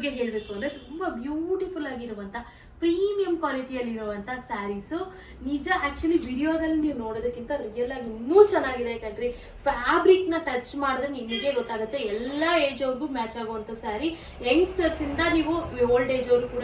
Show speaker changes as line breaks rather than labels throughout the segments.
ಬಗ್ಗೆ ಹೇಳಬೇಕು ಅಂದ್ರೆ ತುಂಬಾ ಬ್ಯೂಟಿಫುಲ್ ಆಗಿರುವಂತ ಪ್ರೀಮಿಯಂ ಕ್ವಾಲಿಟಿಯಲ್ಲಿರುವಂತ ಸ್ಯಾರೀಸು. ನಿಜ ಆಕ್ಚುಲಿ ವಿಡಿಯೋದಲ್ಲಿ ನೀವು ನೋಡೋದಕ್ಕಿಂತ ರಿಯಲ್ ಆಗಿ ಇನ್ನೂ ಚೆನ್ನಾಗಿದೆ ಕಣ್ರಿ. ಫ್ಯಾಬ್ರಿಕ್ ನ ಟಚ್ ಮಾಡಿದ್ರೆ ನಿಮಗೆ ಗೊತ್ತಾಗುತ್ತೆ. ಎಲ್ಲಾ ಏಜ್ ಅವ್ರಿಗೂ ಮ್ಯಾಚ್ ಆಗುವಂತ ಸ್ಯಾರಿ. ಯಂಗ್ಸ್ಟರ್ಸ್ ಇಂದ ನೀವು ಓಲ್ಡ್ ಏಜ್ ಅವರು ಕೂಡ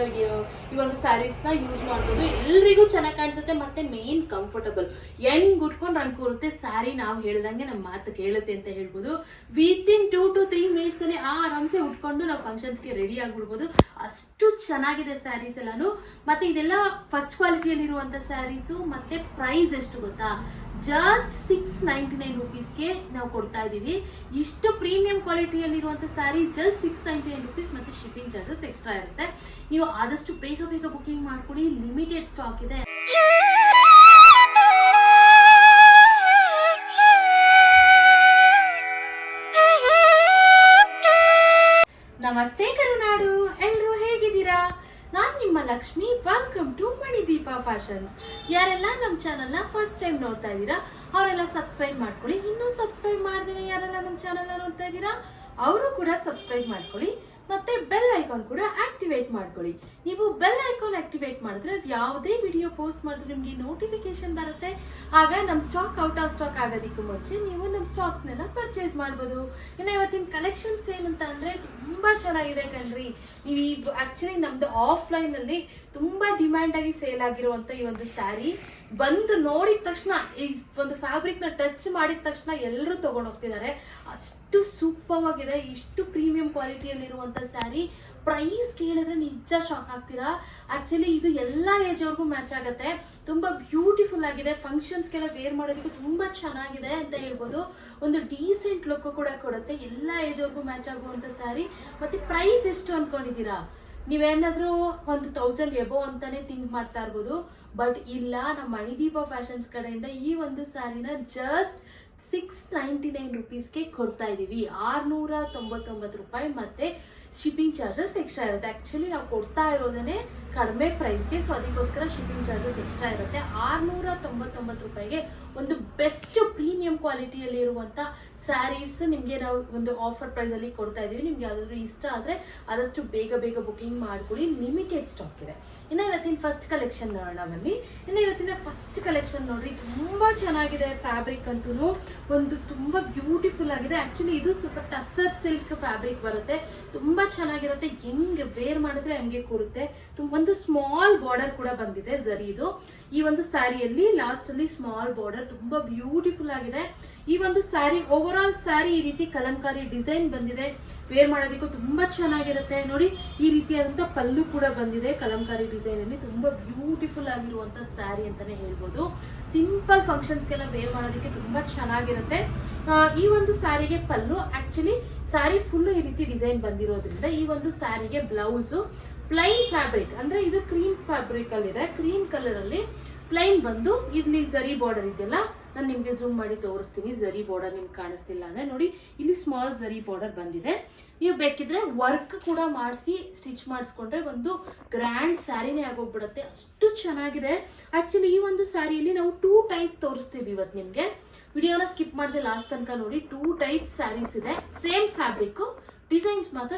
ಈ ಒಂದು ಸ್ಯಾರೀಸ್ ನ ಯೂಸ್ ಮಾಡ್ಬೋದು. ಎಲ್ರಿಗೂ ಚೆನ್ನಾಗಿ ಕಾಣಿಸುತ್ತೆ, ಮತ್ತೆ ಮೇನ್ ಕಂಫರ್ಟಬಲ್. ಹೆಂಗ್ ಉಟ್ಕೊಂಡು ರಂಗ್ ಕೂರುತ್ತೆ ಸ್ಯಾರಿ. ನಾವು ಹೇಳ್ದಂಗೆ ನಮ್ಮ ಮಾತು ಕೇಳುತ್ತೆ ಅಂತ ಹೇಳ್ಬೋದು. ವಿತಿನ್ 2 to 3 ಮಿನಿಟ್ಸ್ ಅಲ್ಲಿ ಆರಾಮ್ಸೆ ಉಟ್ಕೊಂಡು ನಾವು ಫಂಕ್ಷನ್ಸ್ಗೆ ರೆಡಿ ಆಗ್ಬಿಡ್ಬೋದು. ಅಷ್ಟು ಚೆನ್ನಾಗಿದೆ ಸ್ಯಾರೀಸ್ ಎಲ್ಲಾನು. ಮತ್ತೆ ಇದೆಲ್ಲ ಫಸ್ಟ್ ಕ್ವಾಲಿಟಿಯಲ್ಲಿರುವಂತ ಸ್ಯಾರೀಸು. ಮತ್ತೆ ಪ್ರೈಸ್ ಎಷ್ಟು ಗೊತ್ತಾ, ಜಸ್ಟ್ 699 ರುಪೀಸ್ಗೆ ನಾವು ಕೊಡ್ತಾ ಇದೀವಿ. ಇಷ್ಟು ಪ್ರೀಮಿಯಂ ಕ್ವಾಲಿಟಿಯಲ್ಲಿರುವಂತ ಸ್ಯಾರಿ ಜಸ್ಟ್ 699 ರುಪೀಸ್. ಮತ್ತೆ ಶಿಪ್ಪಿಂಗ್ ಚಾರ್ಜಸ್ ಎಕ್ಸ್ಟ್ರಾ ಇರುತ್ತೆ. ನೀವು ಆದಷ್ಟು ಬೇಗ ಬೇಗ ಬುಕಿಂಗ್ ಮಾಡ್ಕೊಳ್ಳಿ, ಲಿಮಿಟೆಡ್ ಸ್ಟಾಕ್ ಇದೆ. ನಮಸ್ತೆ ಕರುನಾಡು, ಎಲ್ರು ಹೇಗಿದ್ದೀರಾ? ನಾನು ನಿಮ್ಮ Lakshmi. Welcome to Manideepa Fashions. ಯಾರೆಲ್ಲ ನಮ್ಮ ಚಾನಲ್ನ ಫಸ್ಟ್ ಟೈಮ್ ನೋಡ್ತಾ ಇದ್ದೀರಾ ಅವರೆಲ್ಲ ಸಬ್ಸ್ಕ್ರೈಬ್ ಮಾಡ್ಕೊಳ್ಳಿ. ಇನ್ನೂ ಸಬ್ಸ್ಕ್ರೈಬ್ ಮಾಡ್ದೇನೆ ಯಾರೆಲ್ಲ ನಮ್ಮ ಚಾನಲ್ನ ನೋಡ್ತಾ ಇದ್ದೀರಾ ಅವರು ಕೂಡ ಸಬ್ಸ್ಕ್ರೈಬ್ ಮಾಡ್ಕೊಳ್ಳಿ. ಮತ್ತೆ ಬೆಲ್ ಐಕಾನ್ ಕೂಡ ಆಕ್ಟಿವೇಟ್ ಮಾಡ್ಕೊಳ್ಳಿ. ನೀವು ಬೆಲ್ ಐಕಾನ್ ಆಕ್ಟಿವೇಟ್ ಮಾಡಿದ್ರೆ ಯಾವುದೇ ವಿಡಿಯೋ ಪೋಸ್ಟ್ ಮಾಡಿದ್ರೆ ನಿಮಗೆ ನೋಟಿಫಿಕೇಶನ್ ಬರುತ್ತೆ. ಆಗ ನಮ್ಮ ಸ್ಟಾಕ್ ಔಟ್ ಆಫ್ ಸ್ಟಾಕ್ ಆಗೋದಕ್ಕೂ ಮುಂಚೆ ನೀವು ನಮ್ಮ ಸ್ಟಾಕ್ಸ್ನೆಲ್ಲ ಪರ್ಚೇಸ್ ಮಾಡ್ಬೋದು. ಇನ್ನು ಇವತ್ತಿನ ಕಲೆಕ್ಷನ್ಸ್ ಏನಂತ ಅಂದ್ರೆ ತುಂಬಾ ಚೆನ್ನಾಗಿದೆ ಕಣ್ರಿ. ನೀವು ಆಕ್ಚುಲಿ ನಮ್ದು ಆಫ್ಲೈನ್ ಅಲ್ಲಿ ತುಂಬಾ ಡಿಮ್ಯಾಂಡ್ ಆಗಿ ಸೇಲ್ ಆಗಿರುವಂತ ಈ ಒಂದು ಸ್ಯಾರಿ ಬಂದು ನೋಡಿದ ತಕ್ಷಣ, ಈ ಒಂದು ಫ್ಯಾಬ್ರಿಕ್ ನ ಟಚ್ ಮಾಡಿದ ತಕ್ಷಣ ಎಲ್ಲರೂ ತಗೊಂಡು ಹೋಗ್ತಿದ್ದಾರೆ. ಅಷ್ಟು ಸೂಪರ್ ಆಗಿದೆ. ಇಷ್ಟು ಪ್ರೀಮಿಯಂ ಕ್ವಾಲಿಟಿಯಲ್ಲಿರುವಂತ ಸ್ಯಾರಿ. ಪ್ರೈಸ್ ಕೇಳಿದ್ರೆ ನಿಜ ಶಾಕ್ ಆಗ್ತೀರಾ. ಆಕ್ಚುಲಿ ಇದು ಎಲ್ಲಾ ಏಜ್ ಅವ್ರಿಗೂ ಮ್ಯಾಚ್ ಆಗುತ್ತೆ. ತುಂಬಾ ಬ್ಯೂಟಿಫುಲ್ ಆಗಿದೆ. ಫಂಕ್ಷನ್ಸ್ಗೆಲ್ಲ ವೇರ್ ಮಾಡೋದಕ್ಕೂ ತುಂಬಾ ಚೆನ್ನಾಗಿದೆ ಅಂತ ಹೇಳ್ಬೋದು. ಒಂದು ಡೀಸೆಂಟ್ ಲುಕ್ ಕೂಡ ಕೊಡುತ್ತೆ. ಎಲ್ಲಾ ಏಜ್ ಅವ್ರಿಗೂ ಮ್ಯಾಚ್ ಆಗುವಂತ ಸ್ಯಾರಿ. ಮತ್ತೆ ಪ್ರೈಸ್ ಎಷ್ಟು ಅನ್ಕೊಂಡಿದೀರಾ? ನೀವೇನಾದ್ರೂ ಒಂದು 1000 ಎಬೋ ಅಂತಾನೆ ಥಿಂಕ್ ಮಾಡ್ತಾ ಇರ್ಬೋದು. ಬಟ್ ಇಲ್ಲ, ನಮ್ಮ ಮಣಿದೀಪ ಫ್ಯಾಷನ್ಸ್ ಕಡೆಯಿಂದ ಈ ಒಂದು ಸ್ಯಾರಿನ ಜಸ್ಟ್ 699 ರುಪೀಸ್ಗೆ ಕೊಡ್ತಾ ಇದೀವಿ. 699 ರೂಪಾಯಿ. ಮತ್ತೆ ಶಿಪ್ಪಿಂಗ್ ಚಾರ್ಜಸ್ ಎಕ್ಸ್ಟ್ರಾ ಇರುತ್ತೆ. ಆಕ್ಚುಲಿ ನಾವು ಕೊಡ್ತಾ ಇರೋದನ್ನೇ ಕಡಿಮೆ ಪ್ರೈಸ್ಗೆ, ಸೊ ಅದಕ್ಕೋಸ್ಕರ ಶಿಪ್ಪಿಂಗ್ ಚಾರ್ಜಸ್ ಎಕ್ಸ್ಟ್ರಾ ಇರುತ್ತೆ. 699 ರೂಪಾಯಿಗೆ ಒಂದು ಬೆಸ್ಟ್ ಪ್ರೀಮಿಯಂ ಕ್ವಾಲಿಟಿಯಲ್ಲಿ ಇರುವಂತ ಸ್ಯಾರೀಸ್ ನಿಮಗೆ ನಾವು ಒಂದು ಆಫರ್ ಪ್ರೈಸ್ ಅಲ್ಲಿ ಕೊಡ್ತಾ ಇದೀವಿ. ನಿಮ್ಗೆ ಯಾವ್ದಾದ್ರು ಇಷ್ಟ ಆದ್ರೆ ಆದಷ್ಟು ಬೇಗ ಬೇಗ ಬುಕಿಂಗ್ ಮಾಡ್ಕೊಳ್ಳಿ, ಲಿಮಿಟೆಡ್ ಸ್ಟಾಕ್ ಇದೆ. ಇನ್ನು ಇವತ್ತಿನ ಫಸ್ಟ್ ಕಲೆಕ್ಷನ್ ನೋಡೋಣ ಬನ್ನಿ. ಇನ್ನು ಇವತ್ತಿನ ಫಸ್ಟ್ ಕಲೆಕ್ಷನ್ ನೋಡ್ರಿ, ತುಂಬಾ ಚೆನ್ನಾಗಿದೆ. ಫ್ಯಾಬ್ರಿಕ್ ಅಂತೂ ಒಂದು ತುಂಬಾ ಬ್ಯೂಟಿಫುಲ್ ಆಗಿದೆ. ಆಕ್ಚುಲಿ ಇದು ಸ್ವಲ್ಪ ಟಸರ್ ಸಿಲ್ಕ್ ಫ್ಯಾಬ್ರಿಕ್ ಬರುತ್ತೆ. ತುಂಬಾ ಚೆನ್ನಾಗಿರುತ್ತೆ. ಹೆಂಗ್ ವೇರ್ ಮಾಡಿದ್ರೆ ಹಂಗೆ ಕೂರುತ್ತೆ. ಒಂದು ಸ್ಮಾಲ್ ಬಾರ್ಡರ್ ಕೂಡ ಬಂದಿದೆ ಜರಿದು. ಈ ಒಂದು ಸ್ಯಾರಿಯಲ್ಲಿ ಲಾಸ್ಟ್ ಅಲ್ಲಿ ಸ್ಮಾಲ್ ಬಾರ್ಡರ್ ತುಂಬಾ ಬ್ಯೂಟಿಫುಲ್ ಆಗಿದೆ. ಈ ಒಂದು ಸ್ಯಾರಿ ಓವರ್ ಆಲ್ ಸ್ಯಾರಿ ಈ ರೀತಿ ಕಲಂಕಾರಿ ಡಿಸೈನ್ ಬಂದಿದೆ. ವೇರ್ ಮಾಡೋದಕ್ಕೂ ತುಂಬಾ ಚೆನ್ನಾಗಿರುತ್ತೆ. ನೋಡಿ, ಈ ರೀತಿಯಾದಂತ ಪಲ್ಲು ಕೂಡ ಬಂದಿದೆ ಕಲಂಕಾರಿ ಡಿಸೈನ್ ಅಲ್ಲಿ. ತುಂಬಾ ಬ್ಯೂಟಿಫುಲ್ ಆಗಿರುವಂತ ಸ್ಯಾರಿ ಅಂತಾನೆ ಹೇಳ್ಬೋದು. ಸಿಂಪಲ್ ಫಂಕ್ಷನ್ಸ್ಗೆಲ್ಲ ವೇರ್ ಮಾಡೋದಕ್ಕೆ ತುಂಬಾ ಚೆನ್ನಾಗಿರುತ್ತೆ. ಈ ಒಂದು ಸ್ಯಾರಿಗೆ ಪಲ್ಲು, ಆಕ್ಚುಲಿ ಸ್ಯಾರಿ ಫುಲ್ ಈ ರೀತಿ ಡಿಸೈನ್ ಬಂದಿರೋದ್ರಿಂದ ಈ ಒಂದು ಸ್ಯಾರಿಗೆ ಬ್ಲೌಸ್ ಪ್ಲೈನ್ ಫ್ಯಾಬ್ರಿಕ್, ಅಂದ್ರೆ ಇದು ಕ್ರೀಮ್ ಫ್ಯಾಬ್ರಿಕ್ ಅಲ್ಲಿ ಇದೆ. ಕ್ರೀಮ್ ಕಲರ್ ಅಲ್ಲಿ ಪ್ಲೈನ್ ಬಂದು ಇಲ್ಲಿ ಜರಿ ಬಾರ್ಡರ್ ಇದೆಯಲ್ಲ, ನಾನು ನಿಮ್ಗೆ ಝೂಮ್ ಮಾಡಿ ತೋರಿಸ್ತೀನಿ. ಜರಿ ಬಾರ್ಡರ್ ನಿಮ್ಗೆ ಕಾಣಿಸ್ತಿಲ್ಲ ಅಂದ್ರೆ ನೋಡಿ, ಇಲ್ಲಿ ಸ್ಮಾಲ್ ಜರಿ ಬಾರ್ಡರ್ ಬಂದಿದೆ. ನೀವು ಬೇಕಿದ್ರೆ ವರ್ಕ್ ಕೂಡ ಮಾಡಿಸಿ ಸ್ಟಿಚ್ ಮಾಡಿಸ್ಕೊಂಡ್ರೆ ಒಂದು ಗ್ರ್ಯಾಂಡ್ ಸ್ಯಾರಿನೇ ಆಗೋಗ್ಬಿಡುತ್ತೆ. ಅಷ್ಟು ಚೆನ್ನಾಗಿದೆ. ಆಕ್ಚುಲಿ ಈ ಒಂದು ಸ್ಯಾರಿಯಲ್ಲಿ ನಾವು 2 ಟೈಪ್ ತೋರಿಸ್ತೀವಿ ಇವತ್ತು ನಿಮ್ಗೆ. ವಿಡಿಯೋನ ಸ್ಕಿಪ್ ಮಾಡದೆ ಲಾಸ್ಟ್ ತನಕ ನೋಡಿ. 2 ಟೈಪ್ ಸ್ಯಾರೀಸ್ ಇದೆ. ಸೇಮ್ ಫ್ಯಾಬ್ರಿಕ್, ಡಿಸೈನ್ಸ್ ಮಾತ್ರ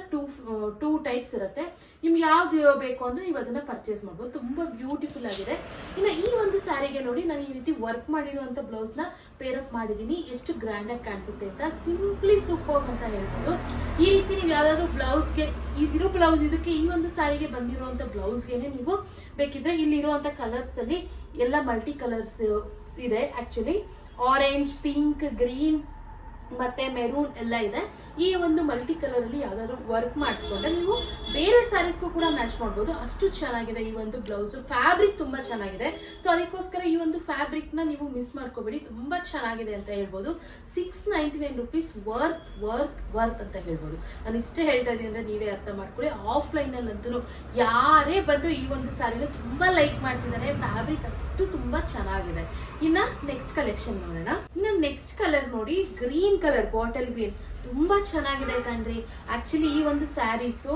ಟೂ ಟೈಪ್ಸ್ ಇರುತ್ತೆ. ನಿಮ್ಗೆ ಯಾವ್ದು ಬೇಕು ಅಂದ್ರೆ ನೀವು ಅದನ್ನ ಪರ್ಚೇಸ್ ಮಾಡ್ಬೋದು. ತುಂಬಾ ಬ್ಯೂಟಿಫುಲ್ ಆಗಿದೆ. ಇನ್ನು ಈ ಒಂದು ಸ್ಯಾರಿಗೆ ನೋಡಿ, ನಾನು ಈ ರೀತಿ ವರ್ಕ್ ಮಾಡಿರುವಂತ ಬ್ಲೌಸ್ ನ ಪೇರಪ್ ಮಾಡಿದೀನಿ. ಎಷ್ಟು ಗ್ರ್ಯಾಂಡ್ ಆಗಿ ಕಾಣಿಸುತ್ತೆ ಅಂತ. ಸಿಂಪ್ಲಿ ಸೂಪರ್ ಅಂತ ಹೇಳ್ಬೋದು. ಈ ರೀತಿ ನೀವು ಯಾವ್ದಾದ್ರು ಬ್ಲೌಸ್ಗೆ ಇದಿರೋ ಬ್ಲೌಸ್, ಇದಕ್ಕೆ ಈ ಒಂದು ಸ್ಯಾರಿಗೆ ಬಂದಿರುವಂತ ಬ್ಲೌಸ್ಗೆನೆ ನೀವು ಬೇಕಿದ್ರೆ ಇಲ್ಲಿ ಇರುವಂತ ಕಲರ್ಸ್ ಅಲ್ಲಿ ಎಲ್ಲ ಮಲ್ಟಿ ಕಲರ್ಸ್ ಇದೆ. ಆಕ್ಚುಲಿ ಆರೆಂಜ್, ಪಿಂಕ್, ಗ್ರೀನ್ ಮತ್ತೆ ಮೆರೂನ್ ಎಲ್ಲ ಇದೆ. ಈ ಒಂದು ಮಲ್ಟಿ ಕಲರ್ ಅಲ್ಲಿ ಯಾವ್ದಾದ್ರು ವರ್ಕ್ ಮಾಡಿಸ್ಕೊಂಡ್ರೆ ನೀವು ಬೇರೆ ಸ್ಯಾರೀಸ್ಗೂ ಕೂಡ ಮ್ಯಾಚ್ ಮಾಡ್ಬೋದು. ಅಷ್ಟು ಚೆನ್ನಾಗಿದೆ ಈ ಒಂದು ಬ್ಲೌಸ್. ಫ್ಯಾಬ್ರಿಕ್ ತುಂಬಾ ಚೆನ್ನಾಗಿದೆ. ಸೊ ಅದಕ್ಕೋಸ್ಕರ ಈ ಒಂದು ಫ್ಯಾಬ್ರಿಕ್ ನ ನೀವು ಮಿಸ್ ಮಾಡ್ಕೋಬೇಡಿ. ತುಂಬಾ ಚೆನ್ನಾಗಿದೆ ಅಂತ ಹೇಳ್ಬೋದು. 699 ರುಪೀಸ್ ವರ್ತ್ ಅಂತ ಹೇಳ್ಬೋದು. ನಾನು ಇಷ್ಟೇ ಹೇಳ್ತಾ ಇದೀನಿ ಅಂದ್ರೆ ನೀವೇ ಅರ್ಥ ಮಾಡ್ಕೊಳ್ಳಿ. ಆಫ್ಲೈನ್ ಅಲ್ಲಂತೂ ಯಾರೇ ಬಂದ್ರು ಈ ಒಂದು ಸ್ಯಾರಿನ ತುಂಬಾ ಲೈಕ್ ಮಾಡ್ತಿದ್ದಾರೆ. ಫ್ಯಾಬ್ರಿಕ್ ಅಷ್ಟು ತುಂಬಾ ಚೆನ್ನಾಗಿದೆ. ಇನ್ನ ನೆಕ್ಸ್ಟ್ ಕಲೆಕ್ಷನ್ ನೋಡೋಣ. ಇನ್ನು ನೆಕ್ಸ್ಟ್ ಕಲರ್ ನೋಡಿ, ಗ್ರೀನ್ ಕಲರ್, ಬಾಟಲ್ ಗ್ರೀನ್. ತುಂಬಾ ಚೆನ್ನಾಗಿದೆ ಕಣ್ರಿ. ಆಕ್ಚುಲಿ ಈ ಒಂದು ಸ್ಯಾರೀಸು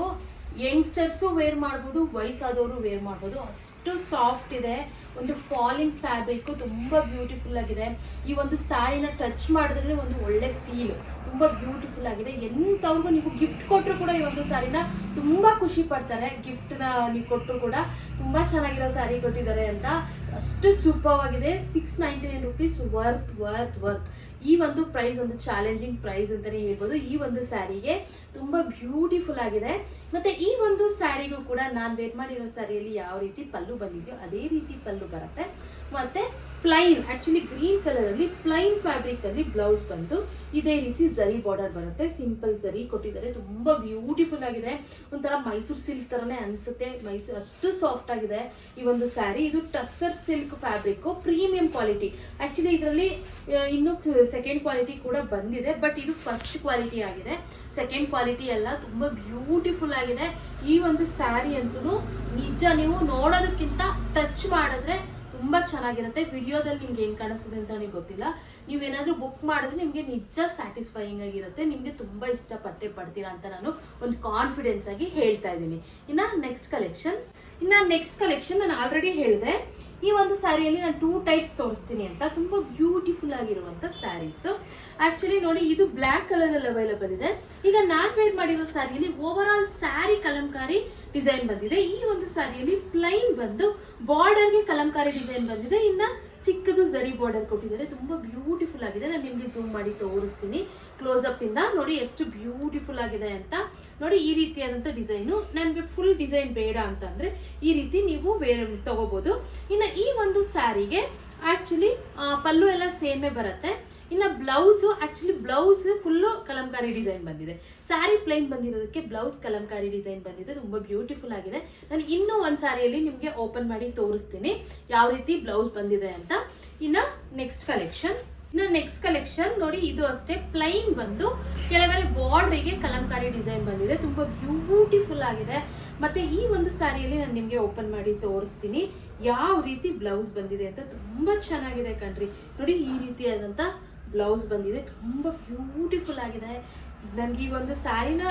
ಯಂಗ್ಸ್ಟರ್ಸು ವೇರ್ ಮಾಡ್ಬೋದು, ವಯಸ್ಸಾದವರು ವೇರ್ ಮಾಡ್ಬೋದು. ಅಷ್ಟು ಸಾಫ್ಟ್ ಇದೆ. ಒಂದು ಫಾಲಿಂಗ್ ಫ್ಯಾಬ್ರಿಕ್, ತುಂಬಾ ಬ್ಯೂಟಿಫುಲ್ ಆಗಿದೆ. ಈ ಒಂದು ಸ್ಯಾರಿನ ಟಚ್ ಮಾಡಿದ್ರೆ ಒಂದು ಒಳ್ಳೆ ಫೀಲ್, ತುಂಬಾ ಬ್ಯೂಟಿಫುಲ್ ಆಗಿದೆ. ಎಂತವ್ರಿಗೂ ನೀವು ಗಿಫ್ಟ್ ಕೊಟ್ಟರು ಕೂಡ ಈ ಒಂದು ಸ್ಯಾರಿನ ತುಂಬಾ ಖುಷಿ ಪಡ್ತಾರೆ. ಗಿಫ್ಟ್ ನ ನೀವು ಕೊಟ್ಟರು ಕೂಡ ತುಂಬಾ ಚೆನ್ನಾಗಿರೋ ಸ್ಯಾರಿ ಕೊಟ್ಟಿದ್ದಾರೆ ಅಂತ. ಅಷ್ಟು ಸೂಪರ್ ಆಗಿದೆ. 699 rupees ವರ್ತ್ ವರ್ತ್ ವರ್ತ್. ಈ ಒಂದು ಪ್ರೈಸ್ ಒಂದು ಚಾಲೆಂಜಿಂಗ್ ಪ್ರೈಸ್ ಅಂತಾನೆ ಹೇಳ್ಬೋದು. ಈ ಒಂದು ಸ್ಯಾರಿಗೆ ತುಂಬಾ ಬ್ಯೂಟಿಫುಲ್ ಆಗಿದೆ. ಮತ್ತೆ ಈ ಒಂದು ಸ್ಯಾರಿಗೂ ಕೂಡ ನಾನು ವೇರ್ ಮಾಡಿರೋ ಸ್ಯಾರಿಯಲ್ಲಿ ಯಾವ ರೀತಿ ಪಲ್ಲು ಬಂದಿದೆಯೋ ಅದೇ ರೀತಿ ಪಲ್ಲು ಬರುತ್ತೆ. ಮತ್ತೆ ಪ್ಲೈನ್, ಆಕ್ಚುಲಿ ಗ್ರೀನ್ ಕಲರ್ ಅಲ್ಲಿ ಪ್ಲೈನ್ ಫ್ಯಾಬ್ರಿಕ್ ಅಲ್ಲಿ ಬ್ಲೌಸ್ ಬಂದು ಇದೇ ರೀತಿ ಜರಿ ಬಾರ್ಡರ್ ಬರುತ್ತೆ. ಸಿಂಪಲ್ ಜರಿ ಕೊಟ್ಟಿದ್ದಾರೆ. ತುಂಬಾ ಬ್ಯೂಟಿಫುಲ್ ಆಗಿದೆ. ಒಂಥರ ಮೈಸೂರು ಸಿಲ್ಕ್ ತರನೇ ಅನ್ಸುತ್ತೆ. ಮೈಸೂರು ಅಷ್ಟು ಸಾಫ್ಟ್ ಆಗಿದೆ ಈ ಒಂದು ಸ್ಯಾರಿ. ಇದು tussar silk fabric, premium quality. Actually ಇದರಲ್ಲಿ ಇನ್ನು ಸೆಕೆಂಡ್ ಕ್ವಾಲಿಟಿ ಕೂಡ ಬಂದಿದೆ, ಬಟ್ ಇದು ಫಸ್ಟ್ ಕ್ವಾಲಿಟಿ ಆಗಿದೆ. ಸೆಕೆಂಡ್ ಕ್ವಾಲಿಟಿ ಅಲ್ಲ. ತುಂಬಾ ಬ್ಯೂಟಿಫುಲ್ ಆಗಿದೆ ಈ ಒಂದು ಸ್ಯಾರಿ ಅಂತೂ. ನಿಜ ನೀವು ನೋಡೋದಕ್ಕಿಂತ ಟಚ್ ಮಾಡಿದ್ರೆ ತುಂಬಾ ಚೆನ್ನಾಗಿರುತ್ತೆ. ವಿಡಿಯೋದಲ್ಲಿ ನಿಮ್ಗೆ ಹೆಂಗ್ ಕಾಣಿಸ್ತದೆ ಅಂತ ನನಗೆ ಗೊತ್ತಿಲ್ಲ. ನೀವೇನಾದ್ರೂ ಬುಕ್ ಮಾಡಿದ್ರೆ ನಿಮ್ಗೆ ನಿಜ ಸ್ಯಾಟಿಸ್ಫೈಯಿಂಗ್ ಆಗಿರುತ್ತೆ. ನಿಮ್ಗೆ ತುಂಬಾ ಇಷ್ಟಪಟ್ಟೆ ಪಡ್ತೀರಾ ಅಂತ ನಾನು ಒಂದು ಕಾನ್ಫಿಡೆನ್ಸ್ ಆಗಿ ಹೇಳ್ತಾ ಇದ್ದೀನಿ. ಇನ್ನ ನೆಕ್ಸ್ಟ್ ಕಲೆಕ್ಷನ್ ನಾನು ಆಲ್ರೆಡಿ ಹೇಳಿದೆ. ಈ ಒಂದು ಸ್ಯಾರಿಯಲ್ಲಿ ನಾನು 2 ಟೈಪ್ಸ್ ತೋರಿಸ್ತೀನಿ ಅಂತ. ತುಂಬಾ ಬ್ಯೂಟಿಫುಲ್ ಆಗಿರುವಂತ ಸ್ಯಾರೀಸ್. ಆಕ್ಚುಲಿ ನೋಡಿ, ಇದು ಬ್ಲಾಕ್ ಕಲರ್ ಅಲ್ಲಿ ಅವೈಲೇಬಲ್ ಇದೆ. ಈಗ ನಾನ್ ವೇರ್ ಮಾಡಿರೋ ಸ್ಯಾರಿಯಲ್ಲಿ over all sari Kalamkari design ಬಂದಿದೆ. ಈ ಒಂದು ಸ್ಯಾರಿಯಲ್ಲಿ ಪ್ಲೈನ್ ಬಂದು ಬಾರ್ಡರ್ಗೆ ಕಲಂಕಾರಿ ಡಿಸೈನ್ ಬಂದಿದೆ. ಇನ್ನ ಚಿಕ್ಕದು ಜರಿ ಬಾರ್ಡರ್ ಕೊಟ್ಟಿದ್ದಾರೆ. ತುಂಬಾ ಬ್ಯೂಟಿಫುಲ್ ಆಗಿದೆ. ನಾನು ನಿಮ್ಗೆ ಜೂಮ್ ಮಾಡಿ ತೋರಿಸ್ತೀನಿ ಕ್ಲೋಸ್ ಅಪ್ ಇಂದ. ನೋಡಿ ಎಷ್ಟು ಬ್ಯೂಟಿಫುಲ್ ಆಗಿದೆ ಅಂತ. ನೋಡಿ ಈ ರೀತಿಯಾದಂತ ಡಿಸೈನು. ನನ್ಗೆ ಫುಲ್ ಡಿಸೈನ್ ಬೇಡ ಅಂತ ಅಂದ್ರೆ ಈ ರೀತಿ ನೀವು ಬೇರೆ ತಗೋಬಹುದು. ಇನ್ನ ಈ ಒಂದು ಸ್ಯಾರಿಗೆ ಆಕ್ಚುಲಿ ಪಲ್ಲು ಎಲ್ಲ ಸೇಮೇ ಬರುತ್ತೆ. ಇನ್ನ ಬ್ಲೌಸ್ ಫುಲ್ಲು ಕಲಂಕಾರಿ ಡಿಸೈನ್ ಬಂದಿದೆ. ಸ್ಯಾರಿ ಪ್ಲೈನ್ ಬಂದಿರೋದಕ್ಕೆ ಬ್ಲೌಸ್ ಕಲಂಕಾರಿ ಡಿಸೈನ್ ಬಂದಿದೆ. ತುಂಬಾ ಬ್ಯೂಟಿಫುಲ್ ಆಗಿದೆ. ನಾನು ಇನ್ನೂ ಒಂದ್ ಸ್ಯಾರಿಯಲ್ಲಿ ನಿಮ್ಗೆ ಓಪನ್ ಮಾಡಿ ತೋರಿಸ್ತೀನಿ ಯಾವ ರೀತಿ ಬ್ಲೌಸ್ ಬಂದಿದೆ ಅಂತ. ಇನ್ನ ನೆಕ್ಸ್ಟ್ ಕಲೆಕ್ಷನ್ ನೋಡಿ, ಇದು ಅಷ್ಟೇ ಪ್ಲೈನ್ ಬಂದು ಕೆಳಗಡೆ ಬಾರ್ಡರ್ಗೆ ಕಲಂಕಾರಿ ಡಿಸೈನ್ ಬಂದಿದೆ. ತುಂಬಾ ಬ್ಯೂಟಿಫುಲ್ ಆಗಿದೆ. ಮತ್ತೆ ಈ ಒಂದು ಸ್ಯಾರಿಯಲ್ಲಿ ನಾನು ನಿಮ್ಗೆ ಓಪನ್ ಮಾಡಿ ತೋರಿಸ್ತೀನಿ ಯಾವ ರೀತಿ ಬ್ಲೌಸ್ ಬಂದಿದೆ ಅಂತ. ತುಂಬಾ ಚೆನ್ನಾಗಿದೆ ಕಣ್ರಿ. ನೋಡಿ ಈ ರೀತಿಯಾದಂತ ಬ್ಲೌಸ್ ಬಂದಿದೆ. ತುಂಬಾ ಬ್ಯೂಟಿಫುಲ್ ಆಗಿದೆ. ನನ್ಗೆ ಈ ಒಂದು ಸ್ಯಾರಿನ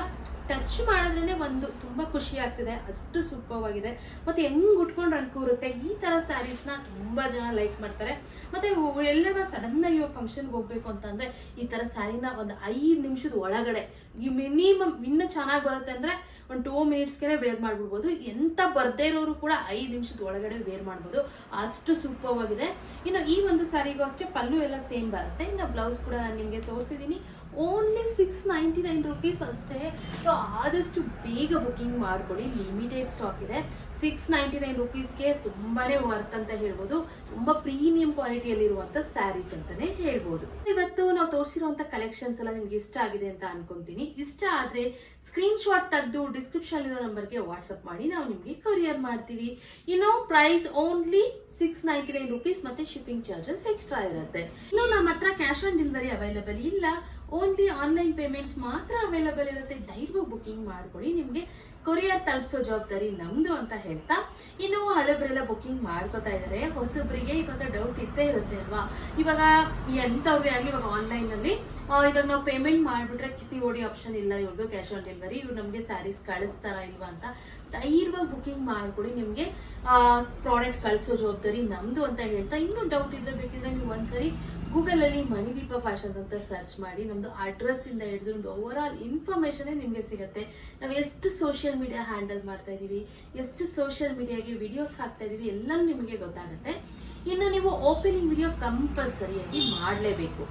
ಟಚ್ ಮಾಡಿದ್ರೇನೆ ಒಂದು ತುಂಬಾ ಖುಷಿ ಆಗ್ತಿದೆ. ಅಷ್ಟು ಸೂಪರ್ ಆಗಿದೆ. ಮತ್ತೆ ಹೆಂಗ್ ಉಟ್ಕೊಂಡ್ರೆ ಅನ್ಕೂರುತ್ತೆ. ಈ ತರ ಸ್ಯಾರೀಸ್ ನ ತುಂಬಾ ಜನ ಲೈಕ್ ಮಾಡ್ತಾರೆ. ಮತ್ತೆ ಎಲ್ಲರ ಸಡನ್ ಆಗಿ ಫಂಕ್ಷನ್ಗೆ ಹೋಗ್ಬೇಕು ಅಂತಂದ್ರೆ ಈ ತರ ಸ್ಯಾರಿನ ಒಂದು 5 ನಿಮಿಷದ ಒಳಗಡೆ, ಈ ಮಿನಿಮಮ್ ಇನ್ನು ಚೆನ್ನಾಗಿ ಬರುತ್ತೆ ಅಂದ್ರೆ ಒಂದು 2 ಮಿನಿಟ್ಸ್ಗೆ ವೇರ್ ಮಾಡ್ಬಿಡ್ಬೋದು. ಎಂತ ಬರ್ದೇ ಇರೋರು ಕೂಡ 5 ನಿಮಿಷದ ಒಳಗಡೆ ವೇರ್ ಮಾಡ್ಬೋದು. ಅಷ್ಟು ಸೂಪರ್ ಆಗಿದೆ. ಇನ್ನು ಈ ಒಂದು ಸ್ಯಾರಿಗೂ ಅಷ್ಟೇ ಪಲ್ಲು ಎಲ್ಲ ಸೇಮ್ ಬರುತ್ತೆ. ಇನ್ನು ಬ್ಲೌಸ್ ಕೂಡ ನಾನು ನಿಮ್ಗೆ ತೋರಿಸಿದೀನಿ. ಓನ್ಲಿ 699 rupees ಅಷ್ಟೇ. ಸೊ ಆದಷ್ಟು ಬೇಗ ಬುಕಿಂಗ್ ಮಾಡ್ಕೊಡಿ. ಲಿಮಿಟೆಡ್ ಸ್ಟಾಕ್ ಇದೆ. 699 rupeesಗೆ ತುಂಬಾನೇ ವರ್ತ್ ಅಂತ ಹೇಳ್ಬೋದು. ತುಂಬಾ ಪ್ರೀಮಿಯಂ ಕ್ವಾಲಿಟಿಯಲ್ಲಿ ಇರುವಂತ ಸ್ಯಾರೀಸ್ ಅಂತಾನೆ ಹೇಳ್ಬೋದು. ಇವತ್ತು ನಾವು ತೋರಿಸಿರುವಂತ ಕಲೆಕ್ಷನ್ಸ್ ಎಲ್ಲ ನಿಮ್ಗೆ ಇಷ್ಟ ಆಗಿದೆ ಅಂತ ಅನ್ಕೊಂತೀನಿ. ಇಷ್ಟ ಆದ್ರೆ ಸ್ಕ್ರೀನ್ ಶಾಟ್ ತೆಗೆದು ಡಿಸ್ಕ್ರಿಪ್ಷನ್ ಇರೋ ನಂಬರ್ಗೆ ವಾಟ್ಸ್ಆಪ್ ಮಾಡಿ ನಾವು ನಿಮ್ಗೆ ಕೊರಿಯರ್ ಮಾಡ್ತೀವಿ. ಇನ್ನು ಪ್ರೈಸ್ ಓನ್ಲಿ 699 rupees ಮತ್ತೆ ಶಿಪ್ಪಿಂಗ್ ಚಾರ್ಜಸ್ ಎಕ್ಸ್ಟ್ರಾ ಇರುತ್ತೆ. ಇನ್ನು ನಮ್ಮ ಹತ್ರ ಕ್ಯಾಶ್ ಆನ್ ಡೆಲಿವರಿ ಅವೈಲೇಬಲ್ ಇಲ್ಲ. ಓನ್ಲಿ ಆನ್ಲೈನ್ ಪೇಮೆಂಟ್ಸ್ ಮಾತ್ರ ಅವೈಲೇಬಲ್ ಇರುತ್ತೆ. ಧೈರ್ಯವಾಗಿ ಬುಕಿಂಗ್ ಮಾಡ್ಕೊಳ್ಳಿ. ನಿಮ್ಗೆ ಕೊರಿಯರ್ ತಲುಪಿಸೋ ಜವಾಬ್ದಾರಿ ನಮ್ದು ಅಂತ ಹೇಳ್ತಾ, ಇನ್ನು ಹಳಬ್ರೆಲ್ಲ ಬುಕಿಂಗ್ ಮಾಡ್ಕೋತಾ ಇದಾರೆ. ಹೊಸಬ್ರಿಗೆ ಇವಾಗ ಡೌಟ್ ಇದ್ದೇ ಇರುತ್ತೆ ಅಲ್ವಾ. ಇವಾಗ ಎಂತವ್ರಿಗೆ ಆಗಲಿ ಇವಾಗ ಆನ್ಲೈನ್ ಅಲ್ಲಿ ಇವಾಗ ನಾವು ಪೇಮೆಂಟ್ ಮಾಡ್ಬಿಟ್ರೆ COD ಆಪ್ಷನ್ ಇಲ್ಲ ಇವ್ರದ್ದು, ಕ್ಯಾಶ್ ಆನ್ ಡೆಲಿವರಿ. ಇವ್ರು ನಮ್ಗೆ ಸ್ಯಾರೀಸ್ ಕಳಿಸ್ತಾರ ಇಲ್ವಾ ಅಂತ ಧೈರ್ಯವಾಗಿ ಬುಕಿಂಗ್ ಮಾಡ್ಕೊಳ್ಳಿ. ನಿಮ್ಗೆ ಪ್ರಾಡಕ್ಟ್ ಕಳಿಸೋ ಜವಾಬ್ದಾರಿ ನಮ್ದು ಅಂತ ಹೇಳ್ತಾ, ಇನ್ನೂ ಡೌಟ್ ಇದ್ರೆ ಬೇಕಿದ್ರೆ ನೀವು ಒಂದ್ಸರಿ ಗೂಗಲ್ ಅಲ್ಲಿ ಮಣಿದೀಪ ಫ್ಯಾಷನ್ ಅಂತ ಸರ್ಚ್ ಮಾಡಿ ನಮ್ದು ಅಡ್ರೆಸ್ ಇಂದ ಹಿಡಿದು ಒಂದು ಓವರ್ ಆಲ್ ಇನ್ಫಾರ್ಮೇಶನ್ ನಿಮ್ಗೆ ಸಿಗುತ್ತೆ. ನಾವು ಎಷ್ಟು ಸೋಷಿಯಲ್ ಮೀಡಿಯಾ ಹ್ಯಾಂಡಲ್ ಮಾಡ್ತಾ ಇದೀವಿ, ಎಷ್ಟು ಸೋಷಿಯಲ್ ಮೀಡಿಯಾಗೆ ವಿಡಿಯೋಸ್ ಹಾಕ್ತಾ ಇದೀವಿ ಎಲ್ಲನೂ ನಿಮಗೆ ಗೊತ್ತಾಗುತ್ತೆ. ಇನ್ನು ನೀವು ಓಪನಿಂಗ್ ವಿಡಿಯೋ ಕಂಪಲ್ಸರಿಯಾಗಿ ಮಾಡಲೇಬೇಕು.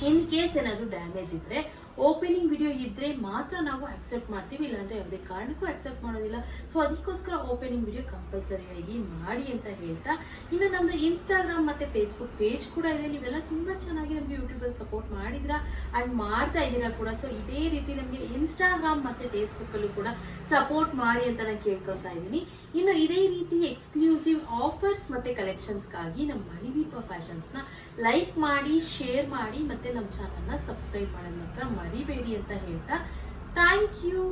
ಇನ್ ಕೇಸ್ ಏನಾದರೂ ಡ್ಯಾಮೇಜ್ ಇದ್ರೆ ಓಪನಿಂಗ್ ವಿಡಿಯೋ ಇದ್ರೆ ಮಾತ್ರ ನಾವು ಅಕ್ಸೆಪ್ಟ್ ಮಾಡ್ತೀವಿ, ಇಲ್ಲಾಂದ್ರೆ ಯಾವುದೇ ಕಾರಣಕ್ಕೂ ಅಕ್ಸೆಪ್ಟ್ ಮಾಡೋದಿಲ್ಲ. ಸೊ ಅದಕ್ಕೋಸ್ಕರ ಓಪನಿಂಗ್ ವಿಡಿಯೋ ಕಂಪಲ್ಸರಿಯಾಗಿ ಮಾಡಿ ಅಂತ ಹೇಳ್ತಾ, ಇನ್ನು ನಮ್ದು ಇನ್ಸ್ಟಾಗ್ರಾಮ್ ಮತ್ತೆ ಫೇಸ್ಬುಕ್ ಪೇಜ್ ಕೂಡ ಇದೆ. ನೀವೆಲ್ಲ ತುಂಬಾ ಚೆನ್ನಾಗಿ ನಮ್ಗೆ ಯೂಟ್ಯೂಬಲ್ಲಿ ಸಪೋರ್ಟ್ ಮಾಡಿದ್ರಾ ಅಂಡ್ ಮಾಡ್ತಾ ಇದ್ದೀರಾ ಕೂಡ. ಸೊ ಇದೇ ರೀತಿ ನಮಗೆ ಇನ್ಸ್ಟಾಗ್ರಾಮ್ ಮತ್ತೆ ಫೇಸ್ಬುಕ್ ಅಲ್ಲೂ ಕೂಡ ಸಪೋರ್ಟ್ ಮಾಡಿ ಅಂತ ನಾನು ಕೇಳ್ಕೊತಾ ಇದ್ದೀನಿ. ಇನ್ನು ಇದೇ ರೀತಿ ಎಕ್ಸ್ಕ್ಲೂಸಿವ್ ಆಫರ್ಸ್ ಮತ್ತೆ ಕಲೆಕ್ಷನ್ಸ್ಗಾಗಿ ನಮ್ಮ ಮಣಿದೀಪ ಫ್ಯಾಷನ್ಸ್ ನ ಲೈಕ್ ಮಾಡಿ, ಶೇರ್ ಮಾಡಿ, ಮತ್ತೆ ನಮ್ಮ ಚಾನಲ್ ನ ಸಬ್ಸ್ಕ್ರೈಬ್ ಮಾಡೋದು ಮಾತ್ರ ಮರಿಬೇಡಿ ಅಂತ ಹೇಳ್ತಾ, ಥ್ಯಾಂಕ್ ಯು.